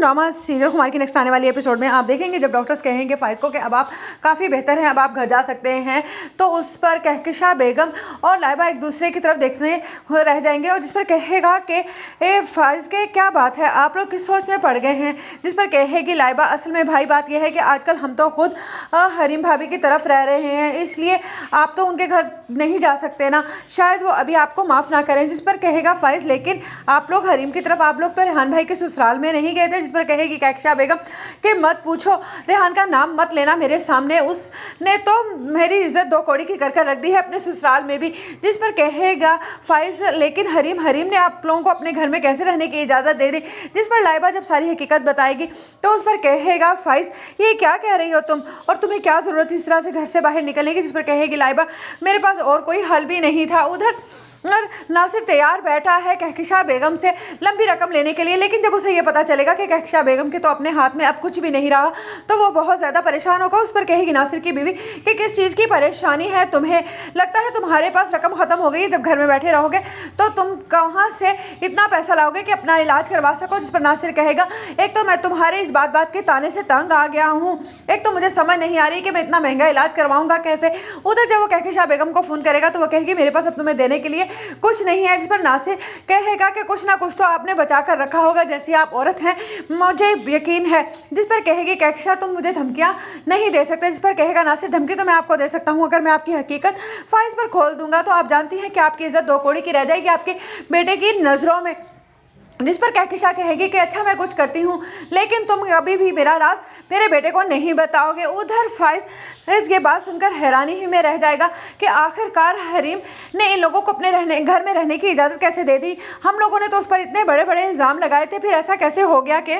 Drama serial Kumar की next आने वाली एपिसोड में आप देखेंगे जब डॉक्टर्स कहेंगे फाइज को कि अब आप काफ़ी बेहतर हैं, अब आप घर जा सकते हैं, तो उस पर कहकशां बेगम और लाइबा एक दूसरे की तरफ देखने रह जाएंगे और जिस पर कहेगा कि फाइज के क्या बात है, आप लोग किस सोच में पड़ गए हैं। जिस पर कहेगी लाइबा असल में भाई बात यह है कि आजकल हम तो खुद हरीम भाभी की तरफ रह रहे हैं, इसलिए आप तो उनके घर नहीं जा सकते ना, शायद वो अभी आपको माफ़ ना करें। जिस पर कहेगा फाइज लेकिन आप लोग हरीम की तरफ, आप लोग तो रेहान भाई के ससुराल में नहीं गए थे। जिस पर कहेगी कहकशां बेगम कि मत पूछो, रेहान का नाम मत लेना मेरे सामने, उसने तो मेरी इज्जत दो कौड़ी की कर रख दी है अपने ससुराल में भी। जिस पर कहेगा फाइज लेकिन हरीम ने आप लोगों को अपने घर में कैसे रहने की इजाज़त दे दी। जिस पर लाइबा जब सारी हकीकत बताएगी तो उस पर कहेगा फाइज ये क्या कह रही हो तुम, और तुम्हें क्या ज़रूरत थी इस तरह से घर से बाहर निकलने की। जिस पर कहेगी लाइबा मेरे पास और कोई हल भी नहीं था। उधर और नासिर तैयार बैठा है कहकशां बेगम से लंबी रकम लेने के लिए, लेकिन जब उसे ये पता चलेगा कि कहकशां बेगम के तो अपने हाथ में अब कुछ भी नहीं रहा तो वो बहुत ज़्यादा परेशान होगा। उस पर कहेगी नासिर की बीवी कि किस चीज़ की परेशानी है तुम्हें, लगता है तुम्हारे पास रकम ख़त्म हो गई है, जब घर में बैठे रहोगे तो तुम कहाँ से इतना पैसा लाओगे कि अपना इलाज करवा सको। जिस पर नासिर कहेगा एक तो मैं तुम्हारे इस बात के ताने से तंग आ गया हूँ, एक तो मुझे समझ नहीं आ रही कि मैं इतना महंगा इलाज करवाऊँगा कैसे। उधर जब वो कहकशां बेगम को फ़ोन करेगा तो वो कहेगी मेरे पास अब तुम्हें देने के लिए कुछ नहीं है। जिस पर नासिर कहेगा कि कुछ ना कुछ तो आपने बचा कर रखा होगा, जैसी आप औरत हैं मुझे यकीन है। जिस पर कहेगी कहकशां तुम मुझे धमकियां नहीं दे सकते। जिस पर कहेगा नासिर धमकी तो मैं आपको दे सकता हूं, अगर मैं आपकी हकीकत फाइज पर खोल दूंगा तो आप जानती हैं कि आपकी इज्जत दो कौड़ी की रह जाएगी आपके बेटे की नज़रों में। जिस पर कहकशां कहेगी कि अच्छा मैं कुछ करती हूँ, लेकिन तुम अभी भी मेरा राज मेरे बेटे को नहीं बताओगे। उधर फाइज ये बात सुनकर हैरानी ही में रह जाएगा कि आखिरकार हरीम ने इन लोगों को अपने घर में रहने की इजाज़त कैसे दे दी। हम लोगों ने तो उस पर इतने बड़े बड़े इल्ज़ाम लगाए थे, फिर ऐसा कैसे हो गया कि